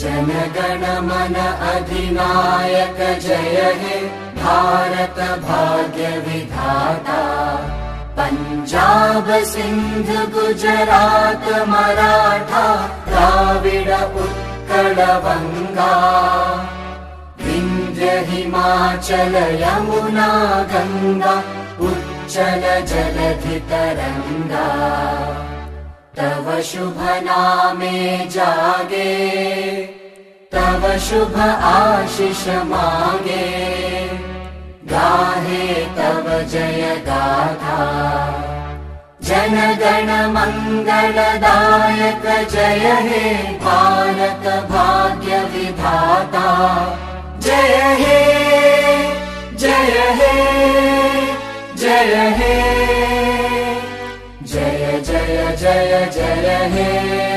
जनगण मन अधिनायक जय हे भारत भाग्य विधाता। पंजाब सिंध गुजरात मराठा द्राविड उत्कल बंगा। विंध्य हिमाचल यमुना गंगा उच्चल जलधि तरंगा। तव शुभ नामे जागे तव शुभ आशीष मांगे। गाहे तव जय गाथा जनगण मंगलदायक जय हे भारत भाग्य विधाता। जय हे जय हे जय हे जय जय जय जय हे।